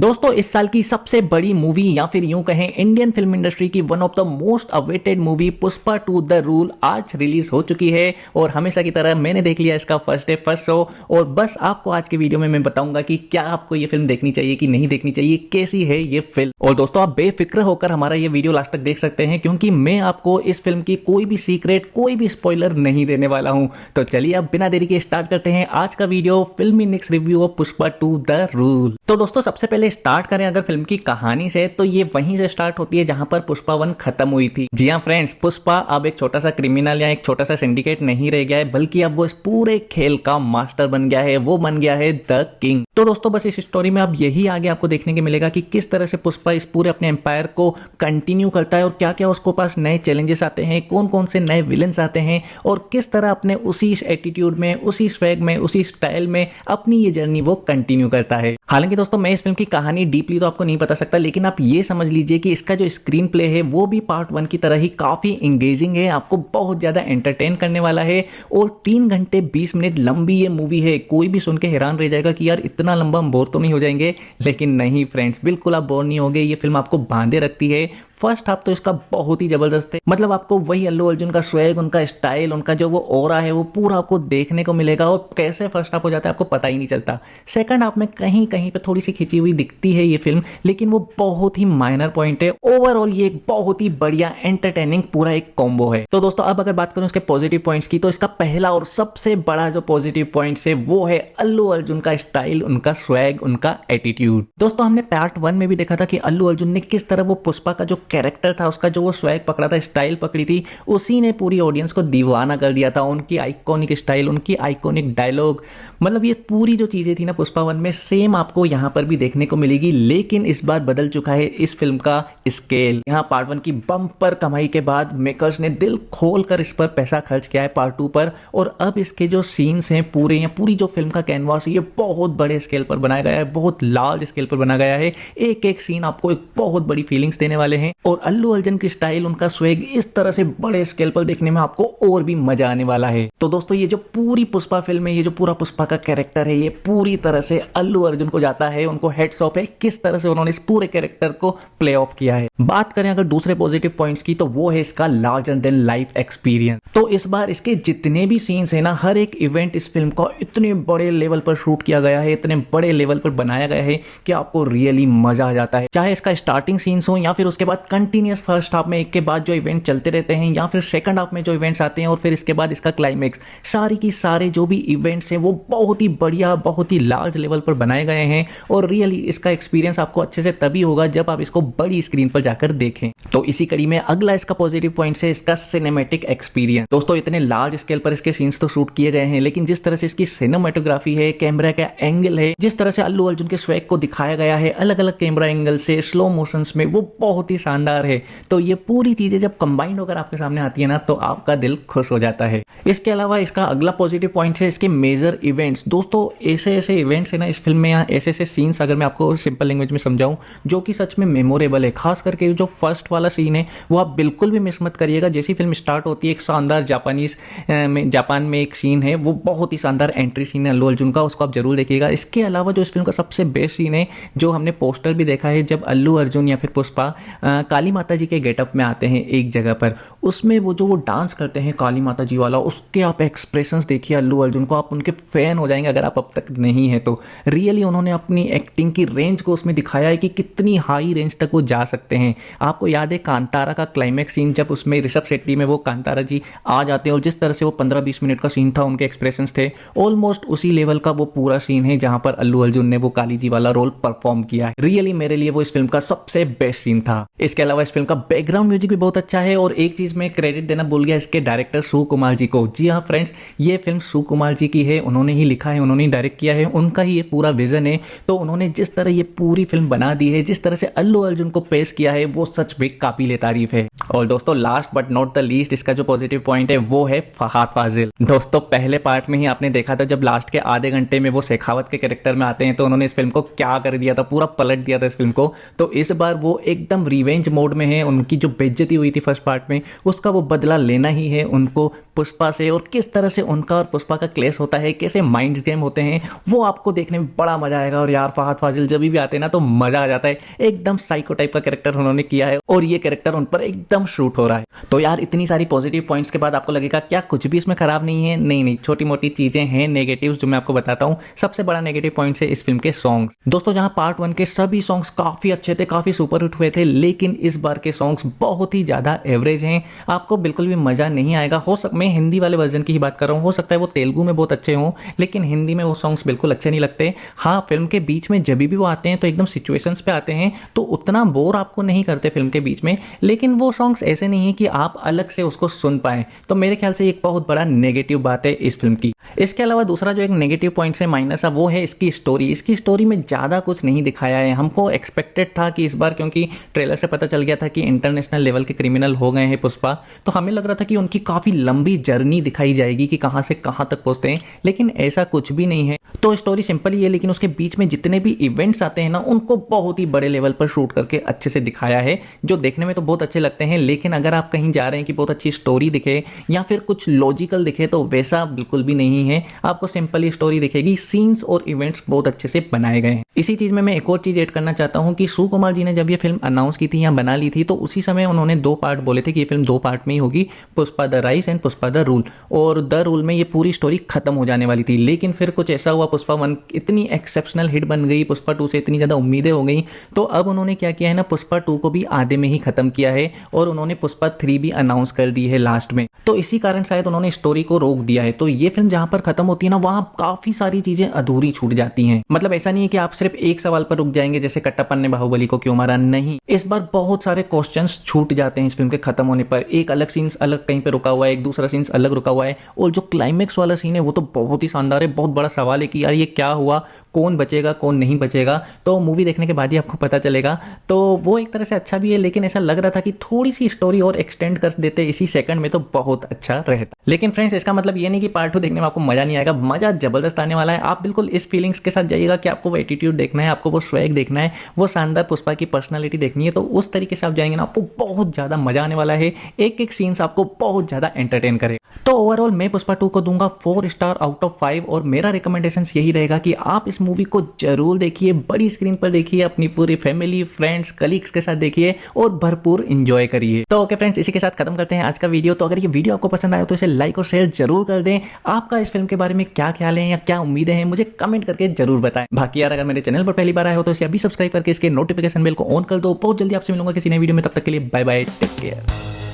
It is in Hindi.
दोस्तों इस साल की सबसे बड़ी मूवी या फिर यूं कहें इंडियन फिल्म इंडस्ट्री की one of the most awaited movie Pushpa 2 the rule आज रिलीज हो चुकी है। और हमेशा की तरह मैंने देख लिया इसका फर्स्ट डे फर्स्ट शो। और बस आपको आज के वीडियो में मैं बताऊंगा कि क्या आपको ये फिल्म देखनी चाहिए कि नहीं देखनी चाहिए, कैसी है ये फिल्म। और दोस्तों आप बेफिक्र होकर हमारा ये वीडियो लास्ट तक देख सकते हैं क्योंकि मैं आपको इस फिल्म की कोई भी सीक्रेट कोई भी स्पॉइलर नहीं देने वाला हूं। तो चलिए अब बिना देरी के स्टार्ट करते हैं आज का वीडियो फिल्मी निक्स review of Pushpa 2 the rule. तो दोस्तों सबसे पहले स्टार्ट करें अगर फिल्म की कहानी से, तो ये वहीं से स्टार्ट होती है जहां पर पुष्पा 1 खत्म हुई थी। जी हाँ फ्रेंड्स, पुष्पा अब एक छोटा सा क्रिमिनल या एक छोटा सा सिंडिकेट नहीं रह गया है, बल्कि अब वो इस पूरे खेल का मास्टर बन गया है। वो बन गया है द किंग। तो दोस्तों बस इस स्टोरी में अब यही आगे आपको देखने को मिलेगा कि किस तरह से पुष्पा इस पूरे अपने एम्पायर को कंटिन्यू करता है और क्या क्या उसको पास नए चैलेंजेस आते हैं, कौन कौन से नए विलन्स आते हैं और किस तरह अपने उसी एटीट्यूड में, उसी स्वैग में, उसी स्टाइल में अपनी ये जर्नी वो कंटिन्यू करता है। हालांकि दोस्तों मैं इस फिल्म की कहानी डीपली तो आपको नहीं बता सकता, लेकिन आप ये समझ लीजिए कि इसका जो स्क्रीन प्ले है वो भी पार्ट 1 की तरह ही काफी इंगेजिंग है, आपको बहुत ज्यादा एंटरटेन करने वाला है। और 3 घंटे 20 मिनट लंबी ये मूवी है। कोई भी सुन के हैरान रह जाएगा कि यार इतना लंबा हम बोर तो नहीं हो जाएंगे, लेकिन नहीं फ्रेंड्स, बिल्कुल आप बोर नहीं होंगे। ये फिल्म आपको बांधे रखती है। फर्स्ट हाफ तो इसका बहुत ही जबरदस्त है, मतलब आपको वही अल्लू अर्जुन का स्वैग, उनका स्टाइल, उनका जो वो ऑरा है वो पूरा आपको देखने को मिलेगा। और कैसे फर्स्ट हाफ हो जाता है आपको पता ही नहीं चलता। सेकंड हाफ में कहीं कहीं पे थोड़ी सी खिंची हुई दिखती है ये फिल्म, लेकिन वो बहुत ही माइनर पॉइंट है। ओवरऑल ये एक बहुत ही बढ़िया एंटरटेनिंग पूरा एक कॉम्बो है। तो दोस्तों अब अगर बात करूं इसके पॉजिटिव पॉइंट्स की, तो इसका पहला और सबसे बड़ा जो पॉजिटिव पॉइंट्स है वो है अल्लू अर्जुन का स्टाइल, उनका स्वैग, उनका एटीट्यूड। दोस्तों हमने पार्ट 1 में भी देखा था कि अल्लू अर्जुन ने किस तरह वो पुष्पा का जो कैरेक्टर था, उसका जो वो स्वैग पकड़ा था, स्टाइल पकड़ी थी, उसी ने पूरी ऑडियंस को दीवाना कर दिया था। उनकी आइकॉनिक स्टाइल, उनकी आइकॉनिक डायलॉग, मतलब ये पूरी जो चीजें थी ना पुष्पा 1 में, सेम आपको यहां पर भी देखने को मिलेगी। लेकिन इस बार बदल चुका है इस फिल्म का स्केल। यहां पार्ट 1 की बम्पर कमाई के बाद मेकर्स ने दिल खोलकर इस पर पैसा खर्च किया है पार्ट 2 पर। और अब इसके जो सीन्स हैं पूरे, या पूरी जो फिल्म का कैनवास है, ये बहुत बड़े स्केल पर बनाया गया है, बहुत लार्ज स्केल पर बनाया गया है। एक एक सीन आपको एक बहुत बड़ी फीलिंग्स देने वाले हैं। और अल्लू अर्जुन की स्टाइल, उनका स्वैग इस तरह से बड़े स्केल पर देखने में आपको और भी मजा आने वाला है। तो दोस्तों ये जो पूरी पुष्पा फिल्म है, ये जो पूरा पुष्पा का कैरेक्टर है, ये पूरी तरह से अल्लू अर्जुन को जाता है। उनको हेड्स ऑफ है किस तरह से उन्होंने इस पूरे कैरेक्टर को प्ले ऑफ किया है। बात करें अगर दूसरे पॉजिटिव पॉइंट्स की, तो वो है इसका लार्जर देन लाइफ एक्सपीरियंस। तो इस बार इसके जितने भी सीन्स है ना, हर एक इवेंट इस फिल्म का इतने बड़े लेवल पर शूट किया गया है, इतने बड़े लेवल पर बनाया गया है कि आपको रियली मजा आ जाता है। चाहे इसका स्टार्टिंग सीन्स हो या फिर उसके बाद कंटिन्यूस फर्स्ट हाफ में एक के बाद जो इवेंट चलते रहते हैं, या फिर सेकंड हाफ में जो इवेंट्स आते हैं, और फिर इसके बाद इसका क्लाइमेक्स, सारी की सारे जो भी इवेंट्स हैं वो बहुत ही बढ़िया, बहुत ही लार्ज लेवल पर बनाए गए हैं। और रियली इसका एक्सपीरियंस आपको अच्छे से तभी होगा जब आप इसको बड़ी स्क्रीन पर जाकर देखें। तो इसी कड़ी में अगला इसका पॉजिटिव पॉइंट है इसका सिनेमैटिक एक्सपीरियंस। दोस्तों इतने लार्ज स्केल पर इसके सीन्स तो शूट किए गए हैं, लेकिन जिस तरह से इसकी सिनेमेटोग्राफी है, कैमरा का एंगल है, जिस तरह से अल्लू अर्जुन के स्वैग को दिखाया गया है अलग अलग कैमरा एंगल से, स्लो मोशंस में, वो बहुत ही शानदार है। तो ये पूरी चीजें जब कंबाइंड होकर आपके सामने आती है ना, तो आपका दिल खुश हो जाता है। इसके अलावा इसका अगला पॉजिटिव पॉइंट है इसके मेजर इवेंट्स। दोस्तों ऐसे ऐसे इवेंट्स है ना इस फिल्म में, या ऐसे ऐसे सीन्स अगर मैं आपको सिंपल लैंग्वेज में समझाऊं, जो कि सच में मेमोरेबल है। खास करके जो फर्स्ट वाला सीन है वो आप बिल्कुल भी मिस मत करिएगा। जैसी फिल्म स्टार्ट होती है, एक शानदार जापान में एक सीन है, वो बहुत ही शानदार एंट्री सीन है अल्लू अर्जुन का, उसको आप जरूर देखिएगा। इसके अलावा जो इस फिल्म का सबसे बेस्ट सीन है, जो हमने पोस्टर भी देखा है, जब अल्लू अर्जुन या फिर पुष्पा काली माता जी के गेटअप में आते हैं एक जगह पर, उसमें वो जो वो डांस करते हैं काली माता जी वाला, उसके आप एक्सप्रेशंस देखिए अल्लू अर्जुन को, आप उनके फैन हो जाएंगे अगर आप अब तक नहीं है तो। रियली उन्होंने अपनी एक्टिंग की रेंज को उसमें दिखाया है कि कितनी हाई रेंज तक वो जा सकते हैं। आपको याद है कांतारा का क्लाइमेक्स सीन, जब उसमें ऋषभ शेट्टी में वो कांतारा जी आ जाते हैं और जिस तरह से वो 15-20 मिनट का सीन था, उनके एक्सप्रेशंस थे, ऑलमोस्ट उसी लेवल का वो पूरा सीन है जहां पर अल्लू अर्जुन ने वो काली जी वाला रोल परफॉर्म किया है। रियली मेरे लिए वो इस फिल्म का सबसे बेस्ट सीन था। इसके अलावा इस फिल्म का बैकग्राउंड म्यूजिक भी बहुत अच्छा है। और एक चीज में क्रेडिट देना भूल गया इसके डायरेक्टर सुकुमार जी को। जी हाँ फ्रेंड्स, ये फिल्म सुकुमार जी की है, उन्होंने ही लिखा है, उन्होंने ही डायरेक्ट किया है, उनका ही ये पूरा विजन है। तो उन्होंने जिस तरह ये पूरी फिल्म बना दी है, जिस तरह से अल्लू अर्जुन को पेश किया है, वो सच में काबिले तारीफ है। और दोस्तों last but not the least इसका जो पॉजिटिव पॉइंट है वो है फहाद फाजिल। दोस्तों पहले पार्ट में ही आपने देखा था, जब लास्ट के आधे घंटे में वो शेखावत के कैरेक्टर में आते हैं, तो उन्होंने इस फिल्म को क्या कर दिया था, पूरा पलट दिया था इस फिल्म को। तो इस बार वो एकदम रिवेंज मोड में है। उनकी जो बेइज्जती हुई थी फर्स्ट पार्ट में, उसका वो बदला लेना ही है, उनको पुष्पा से, और किस तरह से उनका और पुष्पा का क्लेश होता है, कैसे माइंड गेम होते हैं, वो आपको देखने में बड़ा मजा आएगा। और यार फहद फाजिल जब भी आते हैं ना तो मजा आ जाता है। एकदम साइको टाइप का कैरेक्टर उन्होंने किया है और ये कैरेक्टर उन पर एकदम शूट हो रहा है। तो यार इतनी सारी पॉजिटिव पॉइंट्स के बाद आपको लगेगा क्या कुछ भी इसमें खराब नहीं है? नहीं नहीं, छोटी मोटी चीजें हैं नेगेटिव्स जो मैं आपको बताता हूँ। सबसे बड़ा नेगेटिव पॉइंट है इस फिल्म के सॉन्ग्स। दोस्तों जहां पार्ट 1 के सभी सॉन्ग्स काफी अच्छे थे, काफी सुपर हिट हुए थे, लेकिन इस बार के सॉन्ग्स बहुत ही ज्यादा एवरेज हैं। आपको बिल्कुल भी मजा नहीं आएगा। मैं हिंदी वाले वर्जन की ही बात कर रहा हूँ, हो सकता है वो तेलुगु में बहुत अच्छे हों, लेकिन हिंदी में वो सॉन्ग्स बिल्कुल अच्छे नहीं लगते। हाँ, फिल्म के बीच में जब भी वो आते हैं तो एकदम सिचुएशंस पे आते हैं, तो उतना बोर आपको नहीं करते फिल्म के बीच में, लेकिन वो सॉन्ग्स ऐसे नहीं है कि आप अलग से उसको सुन पाए। तो मेरे ख्याल से एक बहुत बड़ा नेगेटिव बात है इस फिल्म की। इसके अलावा दूसरा जो एक नेगेटिव पॉइंट है माइनस, वो है इसकी स्टोरी। इसकी स्टोरी में ज़्यादा कुछ नहीं दिखाया है। हमको एक्सपेक्टेड था कि इस बार, क्योंकि ट्रेलर से पता चल गया था कि इंटरनेशनल लेवल के क्रिमिनल हो गए हैं पुष्पा, तो हमें लग रहा था कि उनकी काफ़ी लंबी जर्नी दिखाई जाएगी कि कहाँ से कहाँ तक पहुँचते हैं, लेकिन ऐसा कुछ भी नहीं है। तो स्टोरी सिंपल ही है, लेकिन उसके बीच में जितने भी इवेंट्स आते हैं ना, उनको बहुत ही बड़े लेवल पर शूट करके अच्छे से दिखाया है, जो देखने में तो बहुत अच्छे लगते हैं। लेकिन अगर आप कहीं जा रहे हैं कि बहुत अच्छी स्टोरी दिखे या फिर कुछ लॉजिकल दिखे, तो वैसा बिल्कुल भी नहीं है। आपको सिंपल ही स्टोरी दिखेगी, सीन्स और इवेंट्स बहुत अच्छे से बनाए गए हैं। इसी चीज में मैं एक और चीज ऐड करना चाहता हूं कि सुकुमार जी ने जब ये फिल्म अनाउंस की थी या बना ली थी, तो उसी समय उन्होंने 2 पार्ट बोले थे कि ये फिल्म 2 पार्ट में ही होगी, Pushpa the rise and Pushpa the rule. और द रूल में ये पूरी स्टोरी खत्म हो जाने वाली थी, लेकिन फिर कुछ ऐसा हुआ, पुष्पा 1 इतनी एक्सेप्शनल हिट बन गई, पुष्पा 2 से इतनी ज्यादा उम्मीदें हो गई, तो अब उन्होंने क्या किया है ना, पुष्पा 2 को भी आधे में ही खत्म किया है और उन्होंने पुष्पा 3 भी अनाउंस कर दी है लास्ट में। तो इसी कारण शायद उन्होंने स्टोरी को रोक दिया है। तो ये फिल्म जहां पर खत्म होती है ना, वहां काफी सारी चीजें अधूरी छूट जाती हैं। मतलब ऐसा नहीं है कि आप सिर्फ एक सवाल पर रुक जाएंगे जैसे कटप्पन ने बाहुबली को क्यों मारा, नहीं, इस बार बहुत सारे क्वेश्चंस छूट जाते हैं इस फिल्म के खत्म होने पर। एक अलग सीन्स अलग कहीं पे रुका हुआ है, एक दूसरा सीन्स अलग रुका हुआ है, और जो क्लाइमेक्स वाला सीन है वो तो बहुत ही शानदार है। बहुत बड़ा सवाल है कि यार ये क्या हुआ, कौन बचेगा कौन नहीं बचेगा, तो मूवी देखने के बाद ही आपको पता चलेगा। तो वो एक तरह से अच्छा भी है, लेकिन ऐसा लग रहा था कि थोड़ी सी स्टोरी और एक्सटेंड कर देते इसी सेकंड में तो बहुत अच्छा रहता। लेकिन फ्रेंड्स, इसका मतलब ये नहीं कि पार्ट 2 देखने में आपको मजा नहीं आएगा। मजा जबरदस्त आने वाला है। आप बिल्कुल इस फीलिंग्स के साथ जाइएगा कि आपको वो एटीट्यूड देखना है, आपको वो स्वैग देखना है, वो शानदार पुष्पा की पर्सनालिटी देखनी है। तो उस तरीके से आप जाएंगे ना, आपको बहुत ज्यादा मजा आने वाला है। एक एक सीन्स आपको बहुत ज्यादा एंटरटेन करे। तो ओवरऑल मैं पुष्पा 2 को दूंगा 4 स्टार आउट ऑफ 5, और मेरा रिकमेंडेशन यही रहेगा कि आप इस मूवी को जरूर देखिए, बड़ी स्क्रीन पर देखिए, अपनी पूरी फैमिली, फ्रेंड्स, कलीग्स के साथ देखिए और भरपूर एंजॉय करिए। तो ओके फ्रेंड्स, इसी के साथ खत्म करते हैं आज का वीडियो। तो अगर ये वीडियो आपको पसंद आया तो इसे लाइक और शेयर जरूर कर दें। आपका इस फिल्म के बारे में क्या ख्याल है या क्या उम्मीदें हैं, मुझे कमेंट करके जरूर बताएं। बाकी यार, अगर मेरे चैनल पर पहली बार आए हो तो इसे अभी सब्सक्राइब करके इसके नोटिफिकेशन बेल को ऑन कर दो। बहुत जल्दी आपसे मिलूंगा किसी नए वीडियो में, तब तक के लिए बाय बाय, टेक केयर।